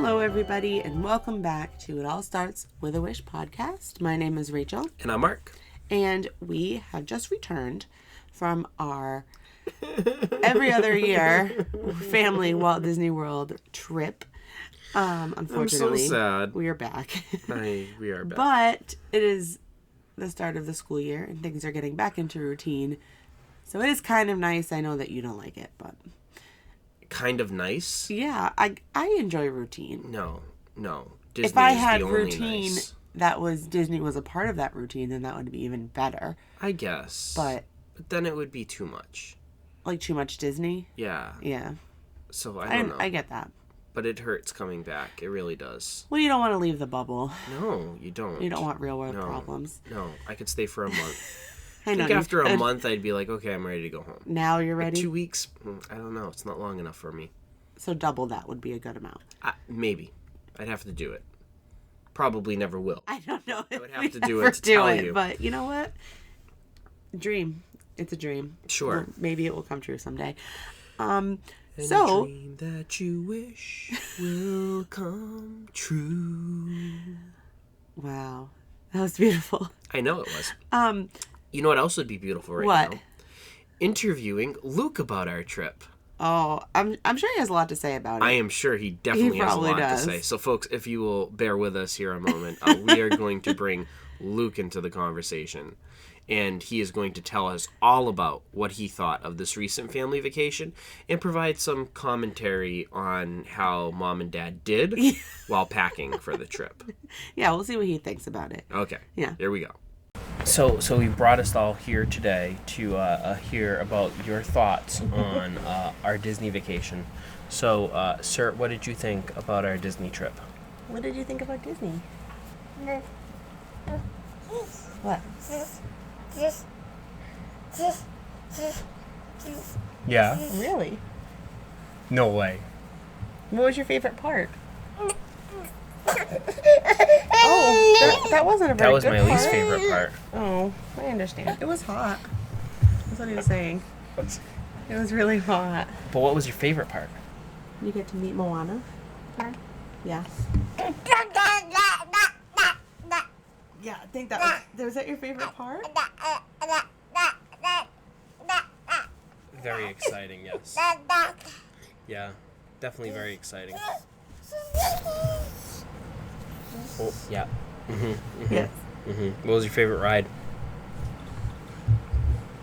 Hello, everybody, and welcome back to It All Starts With a Wish podcast. My name is Rachel. And I'm Mark. And we have just returned from our every other year family Walt Disney World trip. Unfortunately, I'm so sad. We are back. We are back. But it is the start of the school year, and things are getting back into routine. So it is kind of nice. I know that you don't like it, but... Kind of nice? Yeah, I enjoy routine. No. Disney if I is had the only routine nice. that was Disney was a part of that routine, then that would be even better. I guess. But then it would be too much. Like too much Disney? Yeah. Yeah. So I don't know. I get that. But it hurts coming back. It really does. Well, you don't want to leave the bubble. No, you don't. You don't want real world problems. No, I could stay for a month. I know. I think after a month, I'd be like, okay, I'm ready to go home. Now you're ready? 2 weeks? I don't know. It's not long enough for me. So double that would be a good amount. Maybe. I'd have to do it. Probably never will. I don't know. I would have to do it to tell you. But you know what? Dream. It's a dream. Sure. Well, maybe it will come true someday. And a dream that you wish will come true. Wow. That was beautiful. I know it was. You know what else would be beautiful right now? Interviewing Luke about our trip. Oh, I'm sure he has a lot to say about it. I am sure he definitely has a lot to say. So, folks, if you will bear with us here a moment, we are going to bring Luke into the conversation. And he is going to tell us all about what he thought of this recent family vacation and provide some commentary on how Mom and Dad did while packing for the trip. Yeah, we'll see what he thinks about it. Okay. Yeah. Here we go. So we brought us all here today to hear about your thoughts on our Disney vacation. So, sir, what did you think about our Disney trip? What did you think about Disney? What? Yeah? Really? No way. What was your favorite part? Oh, that wasn't a very good part. That was my least favorite part. Oh, I understand. It was hot. That's what he was saying. It was really hot. But what was your favorite part? You get to meet Moana? Yeah. Yeah, I think that was that your favorite part? Very exciting, yes. Yeah, definitely very exciting. Oh, yeah. Yes. What was your favorite ride?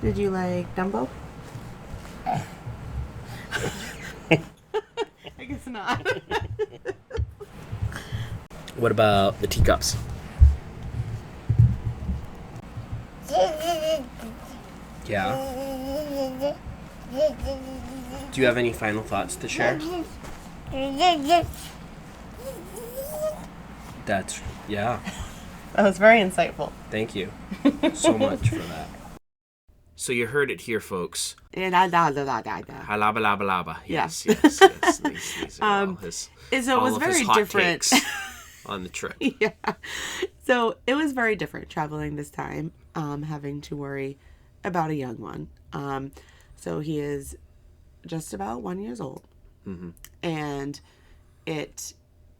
Did you like Dumbo? I guess not. What about the teacups? Yeah. Do you have any final thoughts to share? Yeah. That was very insightful. Thank you so much for that. So you heard it here, folks. Halabalaba. Yes. These are all his, so it was very different on the trip. Yeah. So it was very different traveling this time, having to worry about a young one. So he is just about 1 year old. Mm-hmm. And it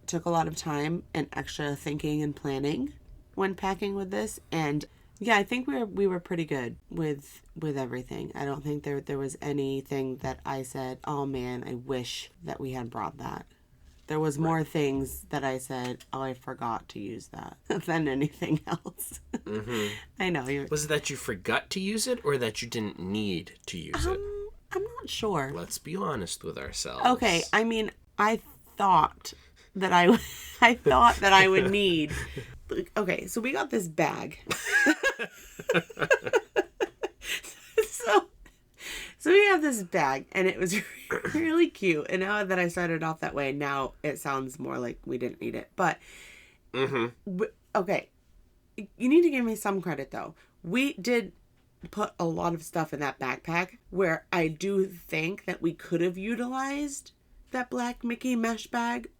took a lot of time and extra thinking and planning when packing with this. And yeah, I think we were pretty good with everything. I don't think there was anything that I said, oh man, I wish that we had brought that. There was more things that I said, oh, I forgot to use that than anything else. Mm-hmm. I know. Was it that you forgot to use it or that you didn't need to use it? I'm not sure. Let's be honest with ourselves. Okay, I mean, I thought that I would need. Okay, so we got this bag. So we have this bag, and it was really cute. And now that I started off that way, now it sounds more like we didn't need it. But, okay, you need to give me some credit, though. We did put a lot of stuff in that backpack where I do think that we could have utilized that black Mickey mesh bag.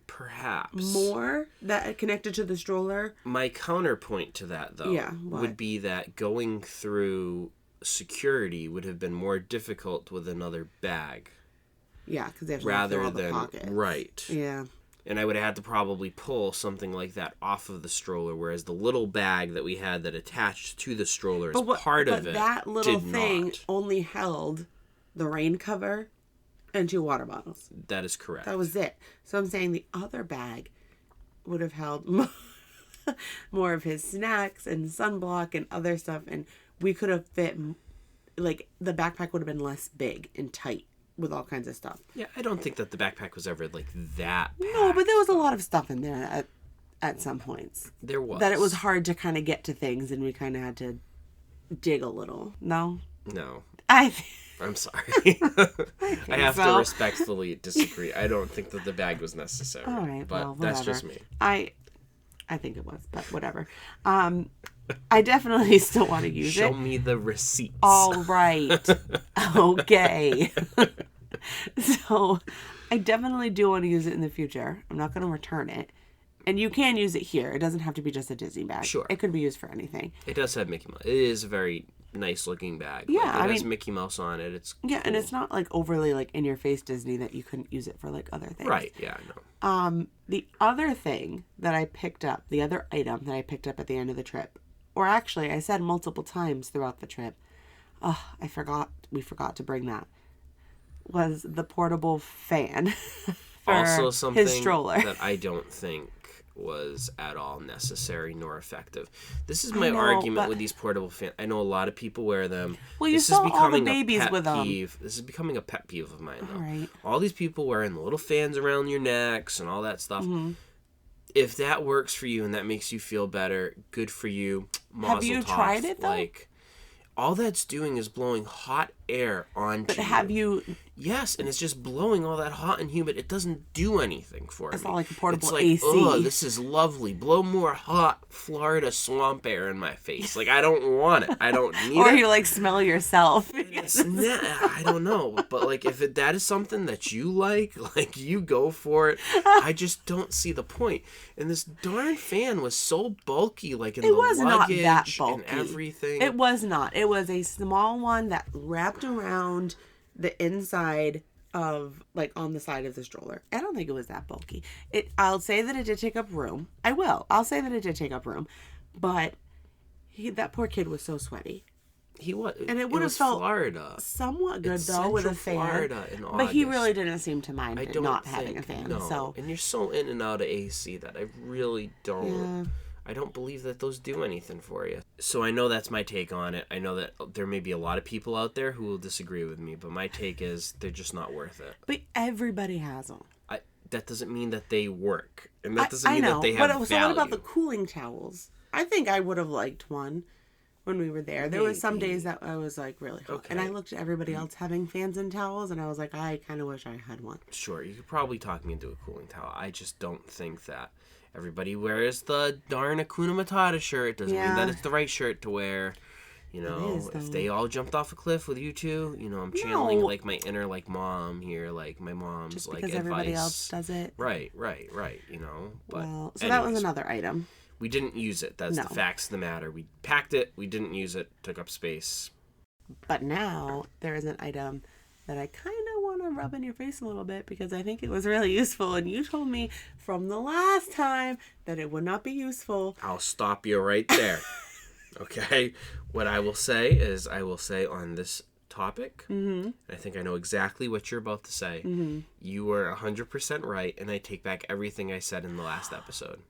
Perhaps. More that connected to the stroller. My counterpoint to that, though, would be that going through security would have been more difficult with another bag. Yeah, because they have to rather fill all the than pockets. Right. Yeah. And I would have had to probably pull something like that off of the stroller, whereas the little bag that we had that attached to the stroller as part of it But that little thing only held the rain cover and 2 water bottles. That is correct. That was it. So I'm saying the other bag would have held more of his snacks and sunblock and other stuff, and we could have fit, like, the backpack would have been less big and tight with all kinds of stuff. Yeah, I don't think that the backpack was ever like that packed. No, but there was a lot of stuff in there at some points. There was. That it was hard to kind of get to things, and we kind of had to dig a little. No? No. I'm sorry. I have to respectfully disagree. I don't think that the bag was necessary. All right, but that's just me. I think it was, but whatever. I definitely still want to use it. Show me the receipts. All right. Okay. So I definitely do want to use it in the future. I'm not going to return it. And you can use it here. It doesn't have to be just a Disney bag. Sure. It could be used for anything. It does have Mickey Mouse. It is a very nice looking bag. Yeah. Like, it has Mickey Mouse on it. It's cool. And it's not like overly like in your face Disney that you couldn't use it for like other things. Right. Yeah, I know. The other thing that I picked up, the other item that I picked up at the end of the trip, or actually I said multiple times throughout the trip, we forgot to bring that, was the portable fan for also something his stroller. That I don't think was at all necessary nor effective. This is my argument with these portable fans. I know a lot of people wear them. Well, you saw all the babies with them. This is becoming a pet peeve of mine, though. All right. All these people wearing the little fans around your necks and all that stuff. Mm-hmm. If that works for you and that makes you feel better, good for you. Mazel Have you tov. tried it, though? Like, all that's doing is blowing hot air onto you. But have you... Yes, and it's just blowing all that hot and humid. It doesn't do anything for me. It's not like a portable it's like, AC. Oh, this is lovely. Blow more hot Florida swamp air in my face. Like, I don't want it. I don't need it. Or you, like, smell yourself. I don't know. But, like, if that is something that you like, you go for it. I just don't see the point. And this darn fan was so bulky, like, in the luggage not that bulky. And everything. It was not. It was a small one that wrapped around the inside of, like, on the side of the stroller. I don't think it was that bulky. I'll say that it did take up room. I'll say that it did take up room. But that poor kid was so sweaty. He was. And it would have felt Florida. somewhat good, though, with a fan. Florida in August. But he really didn't seem to mind not having a fan. No. So. And you're so in and out of AC that I really don't... Yeah. I don't believe that those do anything for you. So I know that's my take on it. I know that there may be a lot of people out there who will disagree with me, but my take is they're just not worth it. But everybody has them. That doesn't mean that they work. And that doesn't mean that they have value. So what about the cooling towels? I think I would have liked one when we were there. There were some days that I was like really hot. Okay. And I looked at everybody else having fans and towels, and I was like, I kind of wish I had one. Sure, you could probably talk me into a cooling towel. I just don't think that everybody wears the darn Hakuna Matata shirt. Doesn't mean that it's the right shirt to wear. You know, if they all jumped off a cliff with you two, you know, I'm channeling like my inner like mom here, like my mom's just like because advice. Everybody else does it. Right. You know, but so that was another item. We didn't use it. That's the facts of the matter. We packed it. We didn't use it. Took up space. But now there is an item that I kind of want to rub in your face a little bit because I think it was really useful. And you told me from the last time that it would not be useful. I'll stop you right there. Okay? What I will say is on this topic, I think I know exactly what you're about to say. You were 100% right, and I take back everything I said in the last episode.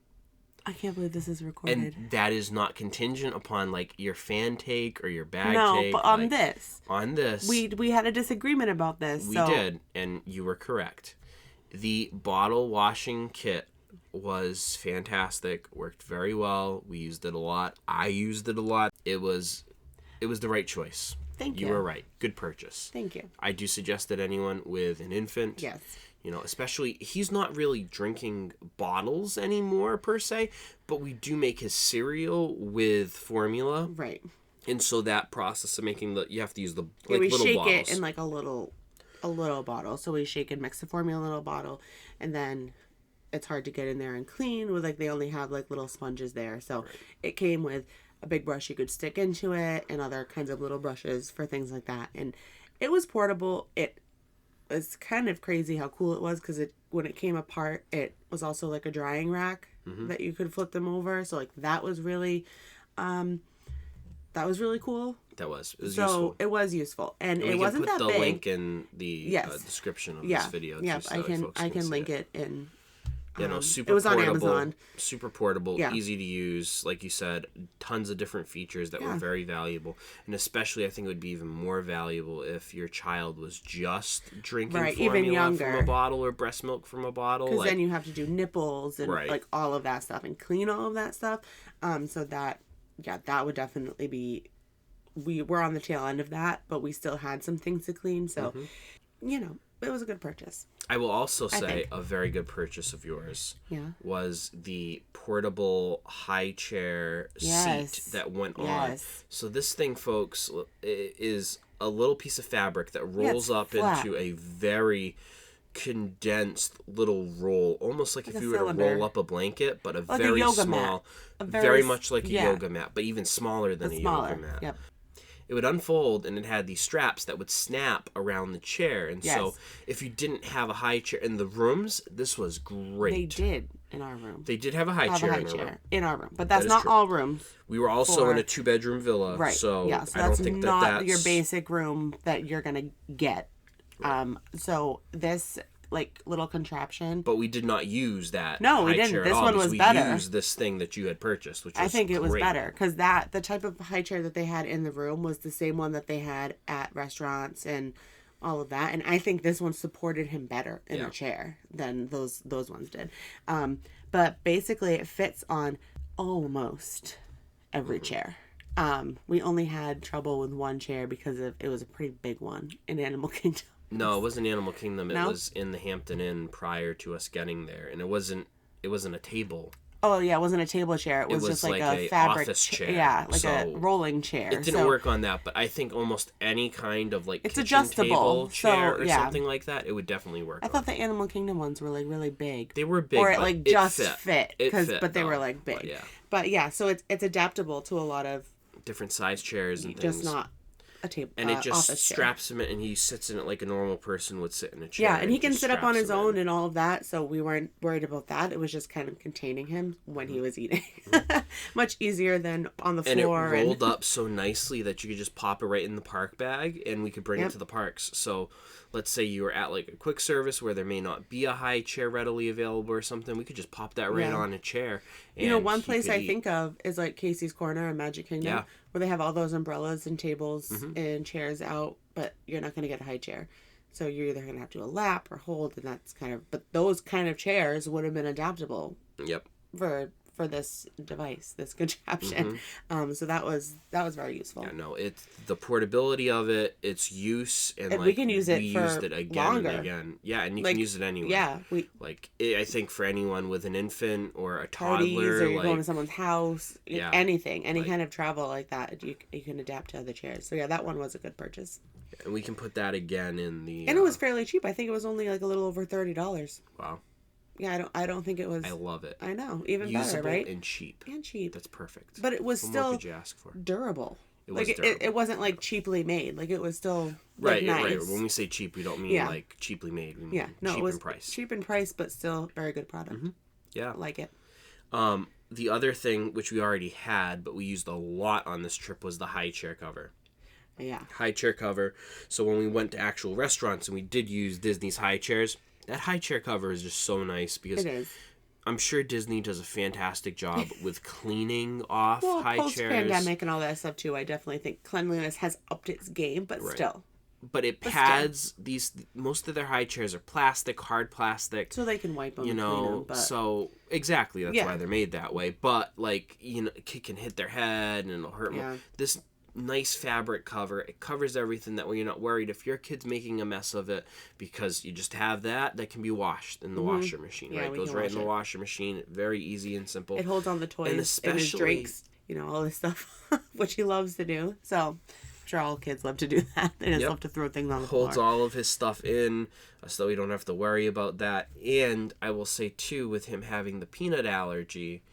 I can't believe this is recorded. And that is not contingent upon, like, your fan take or your bag take. No, but on this. On this. We had a disagreement about this. We did, and you were correct. The bottle washing kit was fantastic. Worked very well. We used it a lot. I used it a lot. It was the right choice. Thank you. You were right. Good purchase. Thank you. I do suggest that anyone with an infant... Yes. You know, especially, he's not really drinking bottles anymore, per se, but we do make his cereal with formula. Right. And so that process of making you have to use the, like, we little shake bottles. it in, like, a little bottle. So we shake and mix the formula in a little bottle, and then it's hard to get in there and clean with, like, they only have, like, little sponges there. So it came with a big brush you could stick into it and other kinds of little brushes for things like that. And it was portable. it's kind of crazy how cool it was because when it came apart, it was also like a drying rack that you could flip them over. So like that was really cool. It was So useful. it was useful, and it we wasn't can put that the big. link in the description of this video. Yeah, too, so I can link it in. Super it was portable, on Amazon. super portable, Yeah. easy to use. Like you said, tons of different features that were very valuable, and especially I think it would be even more valuable if your child was just drinking formula from a bottle or breast milk from a bottle. Because then you have to do nipples and like all of that stuff and clean all of that stuff. So that would definitely be. We were on the tail end of that, but we still had some things to clean. So, it was a good purchase. I will also say a very good purchase of yours was the portable high chair seat that went on. So this thing, folks, is a little piece of fabric that rolls up into a very condensed little roll, almost like if you were to roll up a blanket, but a like very small, very much like a yoga mat, but even smaller than a yoga mat. Yep. It would unfold, and it had these straps that would snap around the chair. And so if you didn't have a high chair in the rooms, this was great. They did in our room. They did have a high chair in our room. But that's not all rooms. We were also in a 2-bedroom villa. Right. So, so I don't think not that's your basic room that you're going to get. Right. So this like little contraption. But we did not use that. No, we didn't. This one was better. We used this thing that you had purchased, which was I think it was better because the type of high chair that they had in the room was the same one that they had at restaurants and all of that. And I think this one supported him better in a chair than those ones did. But basically, it fits on almost every chair. We only had trouble with one chair because it was a pretty big one in Animal Kingdom. No, it wasn't Animal Kingdom. It was in the Hampton Inn prior to us getting there, and it wasn't a table. Oh yeah, it wasn't a table chair. It was just like a fabric office chair. Yeah, like a rolling chair. It didn't work on that, but I think almost any kind of like it's kitchen adjustable table chair or something like that, it would definitely work. I thought the Animal Kingdom ones were like really big. They were big, or it like just fit but they were like big. But yeah, so it's adaptable to a lot of different size chairs and just things. Not a table, and it just straps him in, and he sits in it like a normal person would sit in a chair. Yeah, and he can sit up on his own and all of that, so we weren't worried about that. It was just kind of containing him when he was eating. Much easier than on the floor. And it rolled up so nicely that you could just pop it right in the park bag, and we could bring it to the parks. So let's say you were at like a quick service where there may not be a high chair readily available or something, we could just pop that right on a chair. And one place I think of is like Casey's Corner in Magic Kingdom, where they have all those umbrellas and tables and chairs out, but you're not going to get a high chair. So you're either going to have to do a lap or hold, and that's but those kind of chairs would have been adaptable. Yep. For this device, this contraption. So that was very useful. Yeah, no, it's the portability of it, its use, and like we can use it used it again longer. And again. Yeah, and you can use it anywhere. Yeah, I think for anyone with an infant or a toddler, or you're going to someone's house, anything, any kind of travel like that, you can adapt to other chairs. So yeah, that one was a good purchase. And we can put that again in the. And it was fairly cheap. I think it was only like a little over $30. Wow. Yeah, I don't think it was. I love it. I know, even usable better, right? And cheap. That's perfect. But it was what still more could you ask for? Durable. It was durable. It wasn't like cheaply made. Like it was still nice. Right. When we say cheap, we don't mean like cheaply made. We mean cheap it was in price. Cheap in price, but still very good product. Yeah, I like it. The other thing which we already had, but we used a lot on this trip, was the high chair cover. Yeah. High chair cover. So when we went to actual restaurants and we did use Disney's high chairs, that high chair cover is just so nice because it is. I'm sure Disney does a fantastic job with cleaning off high chairs. Post-pandemic and all that stuff too, I definitely think cleanliness has upped its game, but still. But it pads most of their high chairs are plastic, hard plastic. So they can wipe them, clean them. But... So, exactly, that's why they're made that way. But, like, a kid can hit their head and it'll hurt them. This nice fabric cover, it covers everything that way you're not worried if your kid's making a mess of it, because you just have that can be washed in the washer machine, right? It goes right in the washer machine. Very easy and simple. It holds on the toys and his drinks, all this stuff, which he loves to do. So I'm sure all kids love to do that. They just love to throw things on the floor. Holds all of his stuff in, so we don't have to worry about that. And I will say too, with him having the peanut allergy,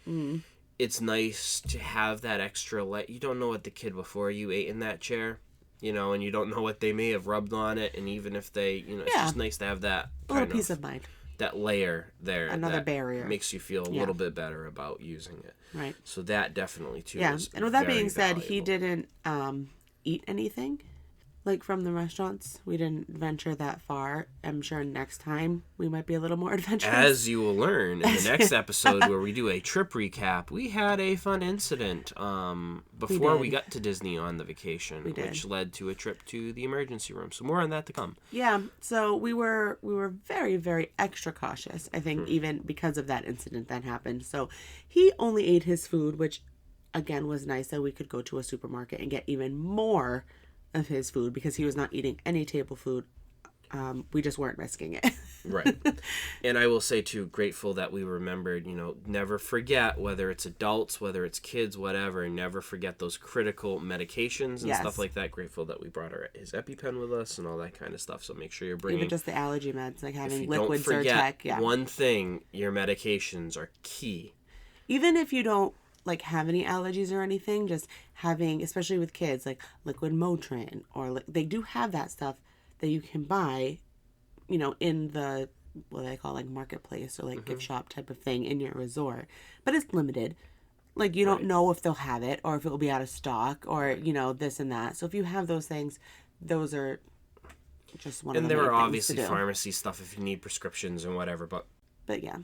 it's nice to have that extra you don't know what the kid before you ate in that chair. and you don't know what they may have rubbed on it, and even if they, it's just nice to have that a little peace of mind. That layer there. Another barrier. Makes you feel a little bit better about using it. Right. So that definitely, too, is and with that being said, he didn't eat anything. Like from the restaurants, we didn't venture that far. I'm sure next time we might be a little more adventurous. As you will learn in the next episode where we do a trip recap, we had a fun incident before we got to Disney on the vacation, which led to a trip to the emergency room. So more on that to come. Yeah, so we were very, very extra cautious, I think, even because of that incident that happened. So he only ate his food, which, again, was nice that we could go to a supermarket and get even more of his food because he was not eating any table food. We just weren't risking it. Right. And I will say, too, grateful that we remembered, never forget, whether it's adults, whether it's kids, whatever, never forget those critical medications and stuff like that. Grateful that we brought his EpiPen with us and all that kind of stuff. So make sure you're bringing... Even just the allergy meds, like having liquid Zyrtec. Don't forget one thing, your medications are key. Even if you don't have any allergies or anything, just having, especially with kids, like liquid Motrin, or they do have that stuff that you can buy, in the, what they call marketplace or gift shop type of thing in your resort, but it's limited. You don't know if they'll have it or if it will be out of stock or, this and that. So if you have those things, those are just one of the main things to do. And there are obviously pharmacy stuff if you need prescriptions and whatever, but yeah.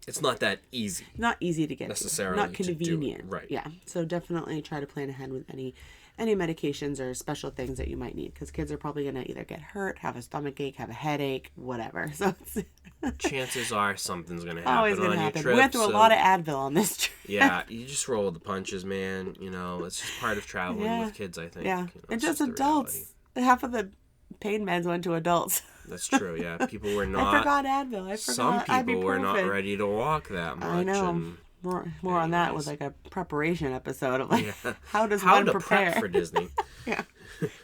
It's not that easy. Not easy to get necessarily. Not convenient. Right. Yeah. So definitely try to plan ahead with any medications or special things that you might need, because kids are probably going to either get hurt, have a stomach ache, have a headache, whatever. So chances are something's going to happen. Always going to happen. We went through a lot of Advil on this trip. Yeah, you just roll with the punches, man. It's just part of traveling with kids, I think. Yeah. And just adults. Half of the pain meds went to adults. That's true, yeah. People were not... I forgot Advil. I forgot Some people were not ready to walk that much. I know. And more on that with a preparation episode of how does one prepare prep for Disney. Yeah.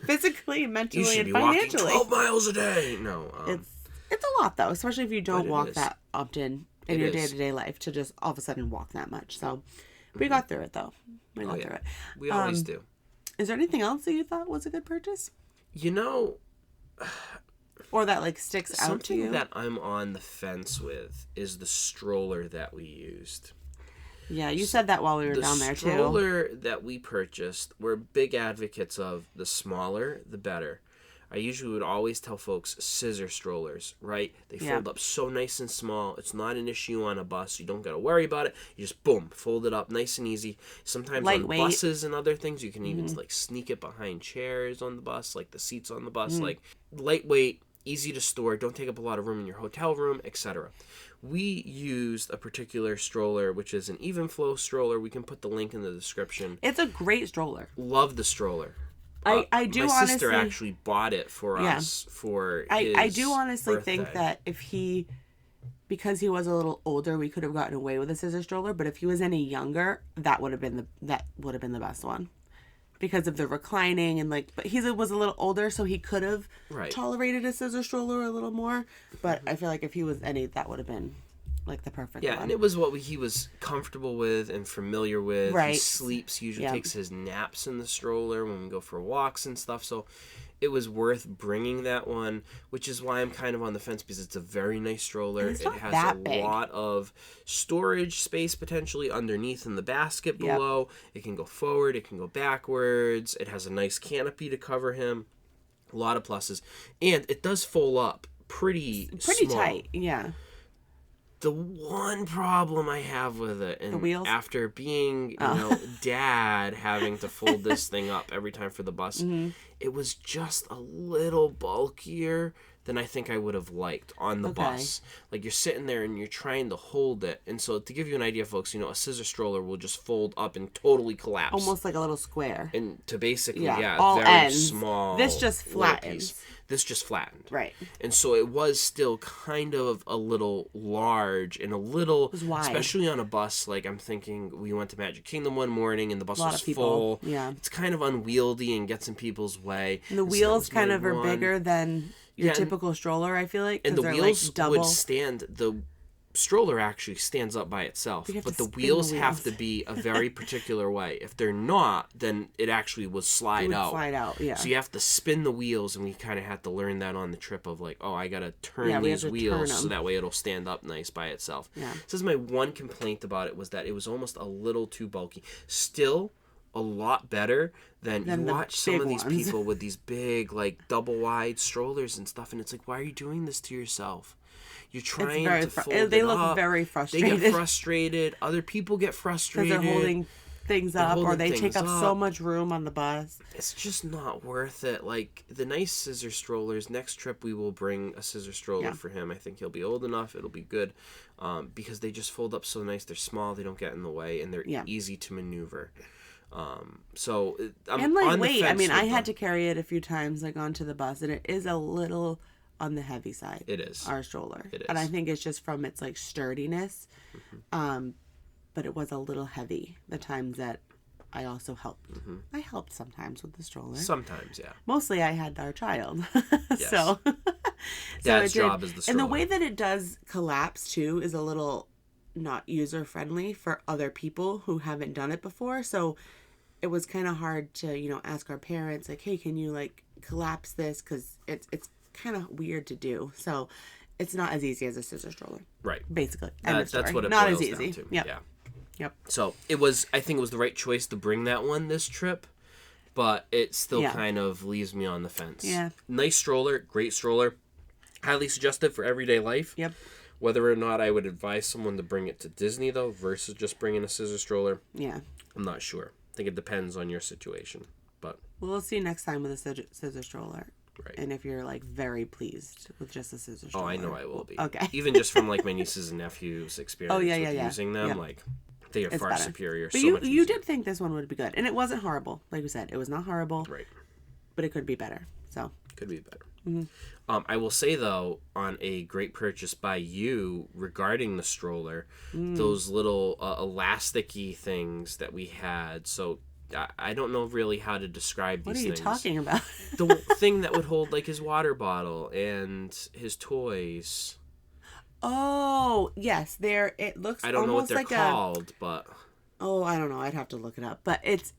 Physically, mentally, you should and be financially. Walking 12 miles a day. No. It's a lot, though, especially if you don't walk that often in your day-to-day life, to just all of a sudden walk that much. So we got through it, though. We got through it. We always do. Is there anything else that you thought was a good purchase? Or that sticks out to you? Something that I'm on the fence with is the stroller that we used. Yeah, you said that while we were down there, too. The stroller that we purchased, we're big advocates of the smaller, the better. I usually would always tell folks scissor strollers, right? They fold up so nice and small. It's not an issue on a bus. You don't got to worry about it. You just, boom, fold it up nice and easy. Sometimes lightweight. On buses and other things, you can even sneak it behind chairs on the bus, the seats on the bus. Lightweight, easy to store, don't take up a lot of room in your hotel room, etc. We used a particular stroller, which is an even flow stroller. We can put the link in the description. It's a great stroller. Love the stroller. I do my honestly... My sister actually bought it for us for his I do honestly birthday. think that if he... Because he was a little older, we could have gotten away with a scissor stroller. But if he was any younger, that would have been the best one. Because of the reclining and but he was a little older, so he could have tolerated a scissor stroller a little more. But I feel like if he was any, that would have been the perfect one. Yeah, and it was what he was comfortable with and familiar with. Right. He sleeps, usually takes his naps in the stroller when we go for walks and stuff. So it was worth bringing that one, which is why I'm kind of on the fence, because it's a very nice stroller. It has lot of storage space potentially underneath in the basket below. It can go forward, it can go backwards. It has a nice canopy to cover him. A lot of pluses. And it does fold up pretty small. Tight, yeah. The one problem I have with it, and the wheels? After being, dad having to fold this thing up every time for the bus, it was just a little bulkier than I think I would have liked on the bus. You're sitting there and you're trying to hold it. And so to give you an idea, folks, a scissor stroller will just fold up and totally collapse. Almost like a little square. And to basically, all very ends. small. This just flattens. This just flattened. Right. And so it was still kind of a little large and a little, it was wide. Especially on a bus. I'm thinking we went to Magic Kingdom one morning and the bus was full. Yeah. It's kind of unwieldy and gets in people's way. And the wheels kind of are bigger than your typical stroller, I feel like. And the wheels would stand, the stroller actually stands up by itself, but the wheels have to be a very particular way. If they're not, then it actually will slide out. Slide out, yeah. So you have to spin the wheels, and we kind of had to learn that on the trip of like, I got to turn these wheels so that way it'll stand up nice by itself. Yeah. This is my one complaint about it, was that it was almost a little too bulky. Still a lot better than you watch some of these people with these big, like, double wide strollers and stuff, and it's like, why are you doing this to yourself? You're trying to fold it up. They look very frustrated. They get frustrated. Other people get frustrated. Because they're holding things up, or they take up so much room on the bus. It's just not worth it. Like, the nice scissor strollers, next trip we will bring a scissor stroller for him. I think he'll be old enough. It'll be good. Because they just fold up so nice. They're small. They don't get in the way. And they're easy to maneuver. So I'm lightweight. I mean, I had to carry it a few times, like, onto the bus. And it is a little on the heavy side. It is. Our stroller. It is. And I think it's just from its, like, sturdiness. But it was a little heavy the times that I also helped. I helped sometimes with the stroller. Sometimes, yeah. Mostly I had our child. Yes. So Dad's job is the stroller. And the way that it does collapse, too, is a little not user-friendly for other people who haven't done it before. So it was kind of hard to, ask our parents, like, hey, can you, like, collapse this? Because it's kind of weird to do. So it's not as easy as a scissor stroller. Right. Basically. That's what it not boils as easy. down to. Yep. Yeah. Yep. So I think it was the right choice to bring that one this trip, but it still kind of leaves me on the fence. Yeah. Nice stroller, great stroller, highly suggested for everyday life. Yep. Whether or not I would advise someone to bring it to Disney, though, versus just bringing a scissor stroller, I'm not sure. I think it depends on your situation. But we'll see next time with a scissor stroller. Right. And if you're, like, very pleased with just a scissor stroller. Oh, I know I will be. Okay. Even just from, like, my nieces and nephews' experience with using them, like, they are far superior. But you did think this one would be good. And it wasn't horrible. Like we said, it was not horrible. Right. But it could be better. So. Could be better. Mm-hmm. I will say, though, on a great purchase by you regarding the stroller, those little elasticy things that we had. So I don't know really how to describe these things. What are you talking about? The thing that would hold, like, his water bottle and his toys. Oh, yes. It looks almost like I don't know what they're called, but... Oh, I don't know. I'd have to look it up. But it's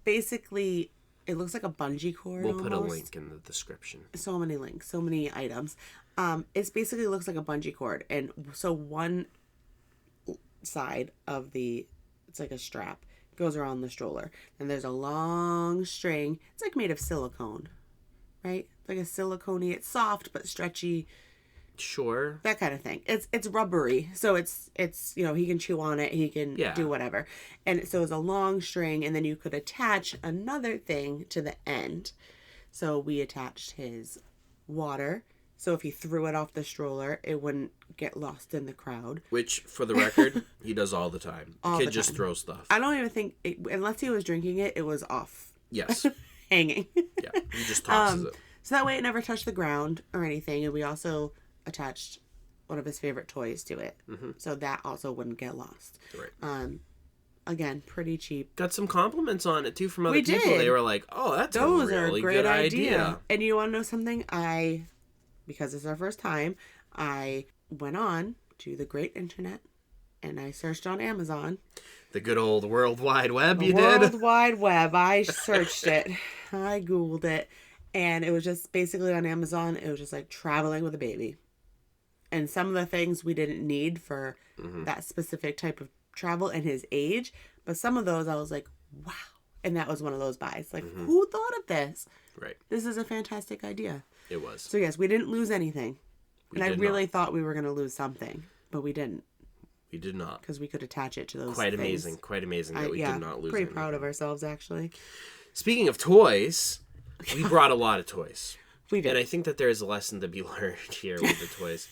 basically... It looks like a bungee cord. We'll put a link in the description. So many links, so many items. It basically looks like a bungee cord. And so one side of it's like a strap, goes around the stroller. And there's a long string. It's like made of silicone, right? Like a silicone-y. It's soft but stretchy. Sure. That kind of thing. It's rubbery. So it's he can chew on it, he can do whatever. And so it's a long string, and then you could attach another thing to the end. So we attached his water. So if he threw it off the stroller, it wouldn't get lost in the crowd. Which, for the record, he does all the time. The kid just throws stuff. I don't even think, unless he was drinking it, it was off. Yes. Hanging. Yeah, he just tosses it. So that way it never touched the ground or anything. And we also attached one of his favorite toys to it. So that also wouldn't get lost. Right. Again, pretty cheap. Got some compliments on it, too, from other people. They were like, oh, that's a really good idea. And you want to know something? Because it's our first time, I went on to the great internet and I searched on Amazon. The good old World Wide Web, did? World Wide Web. I searched it. I Googled it. And it was just basically on Amazon. It was just like traveling with a baby. And some of the things we didn't need for that specific type of travel and his age. But some of those I was like, wow. And that was one of those buys. Like, who thought of this? Right. This is a fantastic idea. It was. So, yes, we didn't lose anything. And I really thought we were going to lose something. But we didn't. We did not. Because we could attach it to those Quite things. amazing. Quite amazing that we did not lose pretty anything. proud of ourselves, actually. Speaking of toys, we brought a lot of toys. We did. And I think that there is a lesson to be learned here with the toys.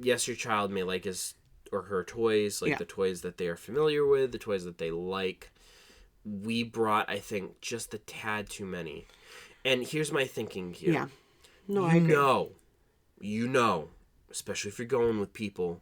Yes, your child may like his or her toys, like the toys that they are familiar with, the toys that they like. We brought, I think, just a tad too many. And here's my thinking here. Yeah. No, I agree. You know, especially if you're going with people,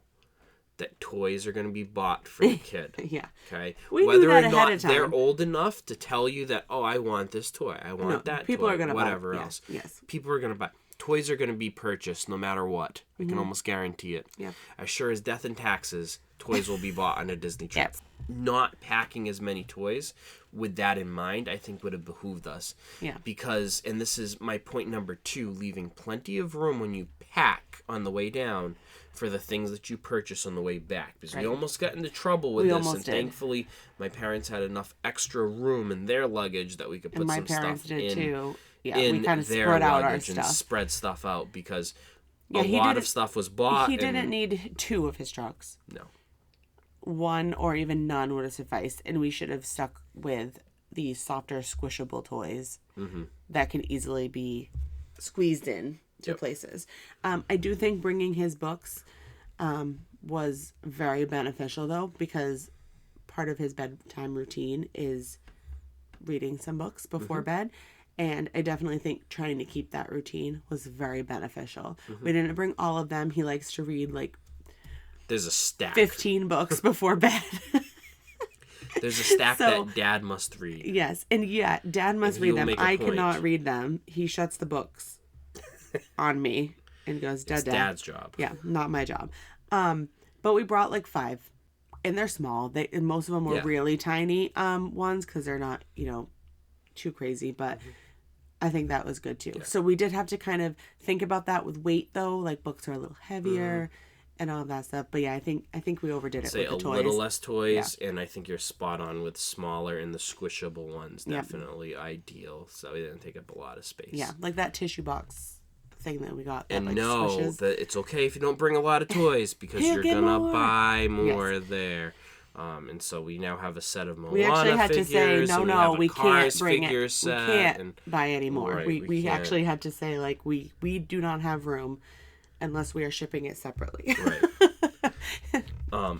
that toys are going to be bought for the kid. Yeah. Okay? We knew that ahead of time. They're old enough to tell you that, oh, I want this toy. I want that people toy. Are gonna whatever buy. else. Yes. People are going to buy. toys are going to be purchased no matter what. I can almost guarantee it. Yeah. As sure as death and taxes, toys will be bought on a Disney trip. Yes. Not packing as many toys with that in mind, I think would have behooved us. Yeah. Because, and this is my point number 2, leaving plenty of room when you pack on the way down for the things that you purchase on the way back. Because we almost got into trouble with this, and thankfully my parents had enough extra room in their luggage that we could put some stuff in. My parents did too. Yeah, in we kind of their spread out our luggage and stuff. spread stuff out because a lot of stuff was bought. He didn't need 2 of his trucks. No. 1 or even none would have sufficed, and we should have stuck with the softer, squishable toys that can easily be squeezed in to places. I do think bringing his books was very beneficial, though, because part of his bedtime routine is reading some books before bed. And I definitely think trying to keep that routine was very beneficial. We didn't bring all of them. He likes to read like there's a stack 15 books before bed. There's a stack that Dad must read. Yes, and Dad must read them. I cannot read them. He shuts the books on me and goes, Dad. It's Dad's job. Yeah, not my job. But we brought like 5, and they're small. And most of them were really tiny ones because they're not, too crazy. But I think that was good too. Yeah. So we did have to kind of think about that with weight, though. Like books are a little heavier. And all of that stuff, but yeah, I think we overdid it with the toys. A little less toys, and I think you're spot on with smaller and the squishable ones. Definitely ideal. So we didn't take up a lot of space. Yeah, like that tissue box thing that we got. And that, know that it's okay if you don't bring a lot of toys because you're gonna buy more there. And so we now have a set of Moana figures. We actually had to say no, we can't bring it. We can't buy any more. Right, we actually had to say like we do not have room. Unless we are shipping it separately. Right.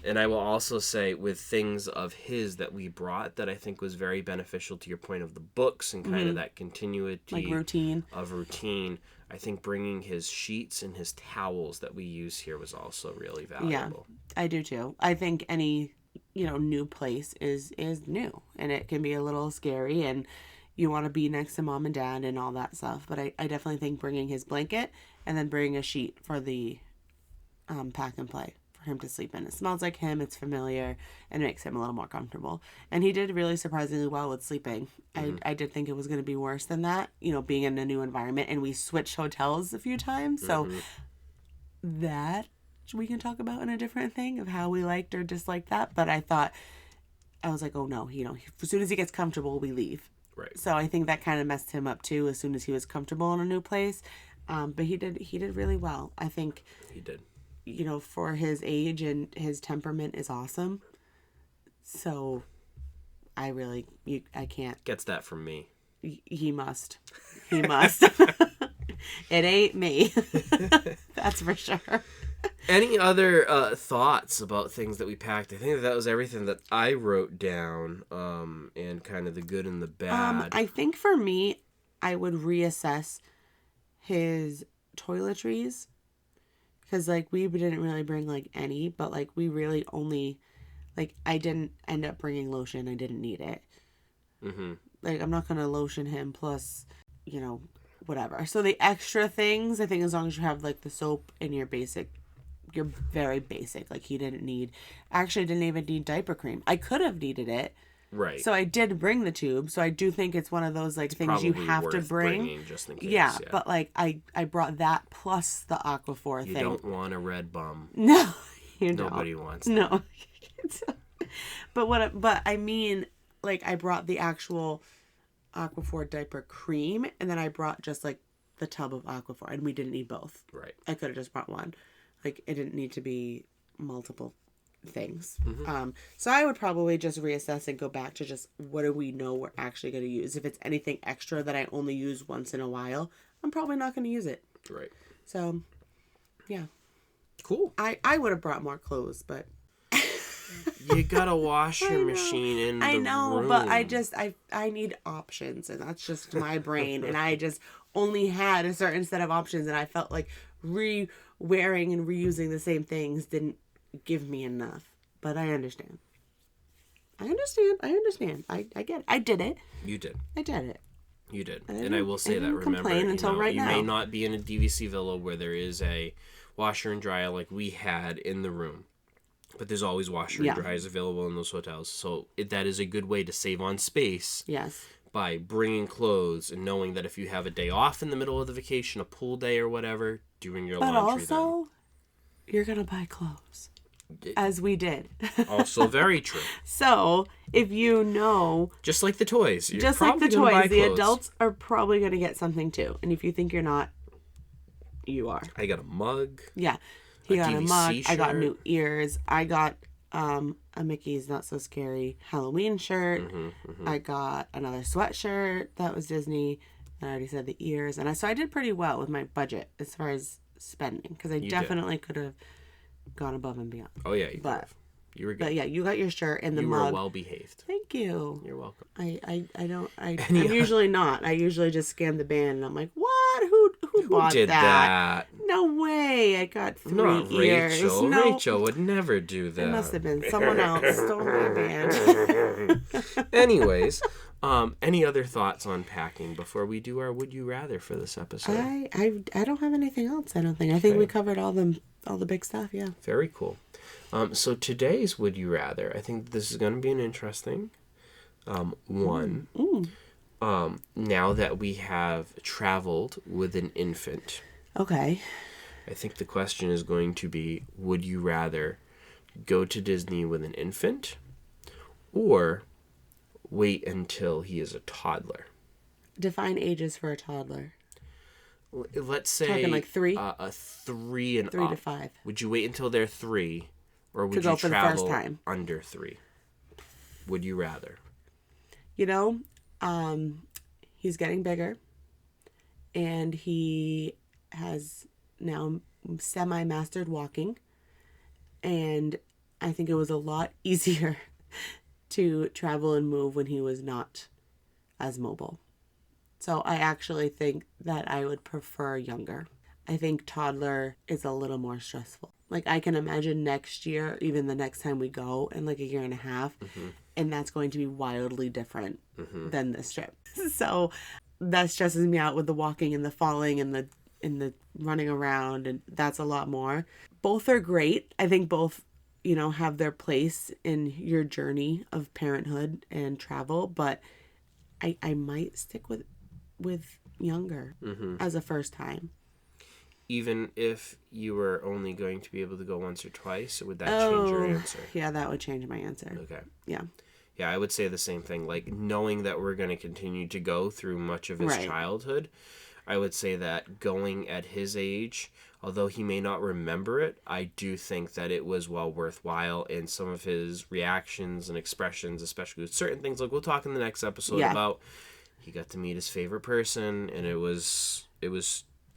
And I will also say with things of his that we brought that I think was very beneficial to your point of the books and kind of that continuity like routine. I think bringing his sheets and his towels that we use here was also really valuable. Yeah, I do too. I think any, new place is new and it can be a little scary and you want to be next to Mom and Dad and all that stuff. But I definitely think bringing his blanket and then bringing a sheet for the pack and play for him to sleep in. It smells like him. It's familiar and it makes him a little more comfortable. And he did really surprisingly well with sleeping. I did think it was going to be worse than that, being in a new environment. And we switched hotels a few times. So that we can talk about in a different thing of how we liked or disliked that. But I was like, oh no, as soon as he gets comfortable, we leave. Right. So I think that kind of messed him up too. As soon as he was comfortable in a new place, but he did really well. I think he did. For his age and his temperament is awesome. So, I can't. Gets that from me. He must. It ain't me. That's for sure. Any other thoughts about things that we packed? I think that was everything that I wrote down, and kind of the good and the bad. I think for me, I would reassess his toiletries. Because, we didn't really bring, any, but, we really only, I didn't end up bringing lotion. I didn't need it. Mm-hmm. I'm not going to lotion him plus, whatever. So, the extra things, I think as long as you have, the soap and your very basic, he didn't didn't even need diaper cream. I could have needed it. Right. So I did bring the tube. So I do think it's one of those things you have to bring. Just in case, yeah, but I brought that plus the Aquaphor thing. You don't want a red bum. No, you don't. Nobody wants that. No. But I mean, I brought the actual Aquaphor diaper cream, and then I brought just the tub of Aquaphor, and we didn't need both. Right. I could have just brought one. It didn't need to be multiple things. So I would probably just reassess and go back to just what do we know we're actually going to use. If it's anything extra that I only use once in a while, I'm probably not going to use it. Right. So, yeah. Cool. I would have brought more clothes, but you gotta wash your machine in the room. I know, but I need options, and that's just my brain, and I just only had a certain set of options, and I felt like wearing and reusing the same things didn't give me enough. But I understand. I get it. I did it. You did. I did it. You did. And I will say that, remember, complain until right now. You may not be in a DVC villa where there is a washer and dryer like we had in the room. But there's always washer and dryers available in those hotels. So that is a good way to save on space. Yes. By bringing clothes and knowing that if you have a day off in the middle of the vacation, a pool day or whatever, doing your laundry then. But also, you're going to buy clothes. As we did. Also very true. So, if you know... Just like the toys. The adults are probably going to get something too. And if you think you're not, you are. I got a mug. Yeah. He got a mug. shirt. I got new ears. I got a Mickey's Not So Scary Halloween shirt. I got another sweatshirt that was Disney. I already said the ears. And so I did pretty well with my budget as far as spending. Because I definitely could have gone above and beyond. Oh, yeah. You were good. But yeah, you got your shirt and the mug. You were well behaved. Thank you. You're welcome. I'm usually not. I usually just scan the band and I'm like, what? Who bought did that? No way. I got 3 Not ears. Rachel. No. Rachel would never do that. It must have been someone else stole my band. Anyways, any other thoughts on packing before we do our Would You Rather for this episode? I don't have anything else, I don't think. I think we covered all the big stuff, yeah. Very cool. So today's Would You Rather, I think this is going to be an interesting one. Now that we have traveled with an infant. Okay. I think the question is going to be, would you rather go to Disney with an infant or wait until he is a toddler? Define ages for a toddler. Let's say... Talking like 3? 3 and 3 up. to 5. Would you wait until they're 3 or would to go you for travel the first time? Under 3? Would you rather? You know, he's getting bigger and he has now semi-mastered walking, and I think it was a lot easier to travel and move when he was not as mobile. So I actually think that I would prefer younger. I think toddler is a little more stressful. Like, I can imagine next year, even the next time we go in like a year and a half, and that's going to be wildly different than this trip. So that stresses me out with the walking and the falling and the running around, and that's a lot more. Both are great. I think both, have their place in your journey of parenthood and travel, but I might stick with younger as a first time. Even if you were only going to be able to go once or twice, would that change your answer? Yeah, that would change my answer. Okay. Yeah. Yeah, I would say the same thing. Like, knowing that we're going to continue to go through much of his childhood, I would say that going at his age, although he may not remember it, I do think that it was well worthwhile, and some of his reactions and expressions, especially with certain things, like we'll talk in the next episode about, he got to meet his favorite person, and it was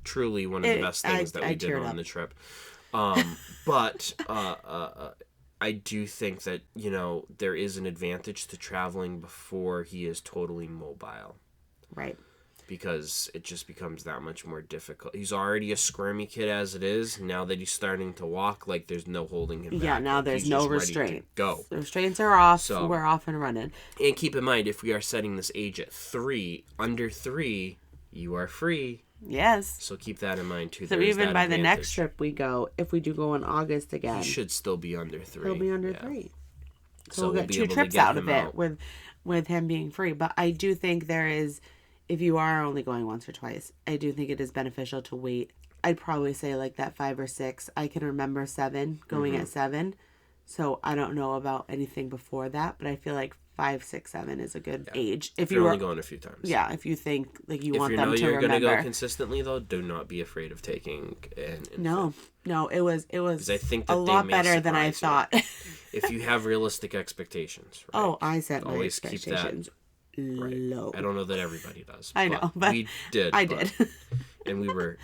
truly one of the best things that we did on the trip. But I do think that, there is an advantage to traveling before he is totally mobile. Right. Because it just becomes that much more difficult. He's already a squirmy kid as it is. Now that he's starting to walk, like, there's no holding him back. Yeah, now like, there's no restraint. Go. The restraints are off, so we're off and running. And keep in mind, if we are setting this age at 3, under 3, you are free. Yes. So keep that in mind, too. So even by the next trip we go, if we do go in August again, he should still be under 3. He'll be under 3. So we'll get 2 trips out of it with him being free. But I do think there is, if you are only going once or twice, I do think it is beneficial to wait. I'd probably say like that 5 or 6. I can remember 7, going at 7. So I don't know about anything before that, but I feel like 5, 6, 7 is a good age. If you're only going a few times. Yeah, if you think like you want them to remember. If you know you're going to go consistently, though, do not be afraid of taking an infant. No, it was I think that a lot better than I thought. If you have realistic expectations, right? Oh, I set my expectations low. I don't know that everybody does. I know, but we did. I did. And we were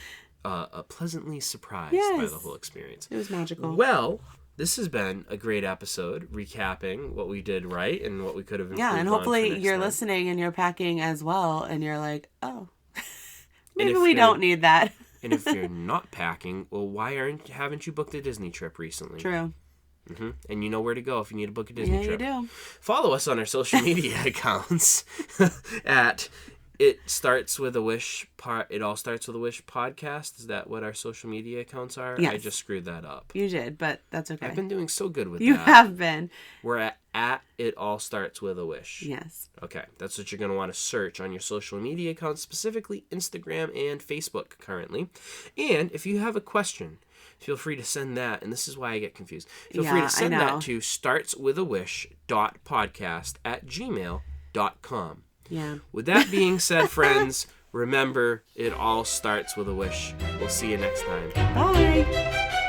pleasantly surprised by the whole experience. It was magical. Well, this has been a great episode, recapping what we did right and what we could have improved on. Yeah, and hopefully you're listening and you're packing as well, and you're like, oh, maybe we don't need that. And if you're not packing, well, why haven't you booked a Disney trip recently? True. And you know where to go if you need to book a Disney trip. Yeah, you do. Follow us on our social media accounts at It starts with a wish It all starts with a wish podcast. Is that what our social media accounts are? Yes. I just screwed that up. You did, but that's okay. I've been doing so good with you that. You have been. We're at It All Starts With a Wish. Yes. Okay, that's what you're going to want to search on your social media accounts, specifically Instagram and Facebook currently. And if you have a question, feel free to send that, and this is why I get confused. Feel free to send that to startswithawish.podcast@gmail.com. Yeah. With that being said, friends, remember, it all starts with a wish. We'll see you next time. Bye.